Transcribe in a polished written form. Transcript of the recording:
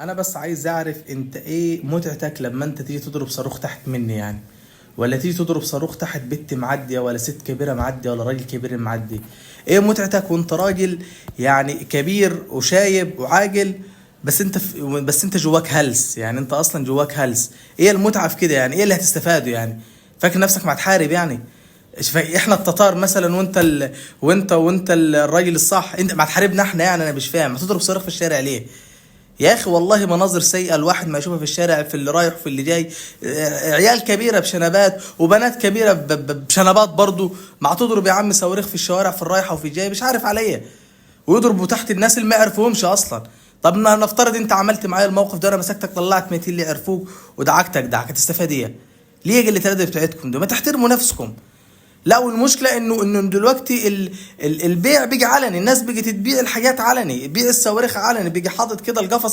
انا بس عايز اعرف انت ايه متعتك لما انت تيجي تضرب صاروخ تحت مني يعني، ولا تيجي تضرب صاروخ تحت بنت معديه، ولا ست كبيره معديه، ولا راجل كبير معدي. ايه متعتك وانت راجل يعني كبير وشايب وعاقل، بس انت جواك هلس، يعني انت اصلا جواك هلس. ايه المتعه في كده يعني؟ ايه اللي هتستفاده يعني؟ فاكر نفسك ما تحارب يعني؟ احنا التتار مثلا، وانت الراجل الصح، انت ما تحاربنا احنا يعني؟ انا مش فاهم هتضرب صاروخ في الشارع ليه يا اخي؟ والله مناظر سيئه الواحد ما يشوفها في الشارع، في اللي رايح وفي اللي جاي. عيال كبيره بشنبات وبنات كبيره بشنبات برضو. ما تضرب يا عم صواريخ في الشوارع في الرايحه وفي الجاي، مش عارف عليا، ويضربوا تحت الناس اللي ما يعرفوهمش اصلا. طب نفترض انت عملت معايا الموقف ده، انا مسكتك طلعت 200 اللي يعرفوك ودعكتك دعك، هتستفاد ايه؟ ليه قله الادب بتاعتكم ده؟ ما تحترموا نفسكم. لا، والمشكله انه دلوقتي البيع بيجي علني، الناس بيجي تبيع الحاجات علني، بيع الصواريخ علني، بيجي حاطط كده القفص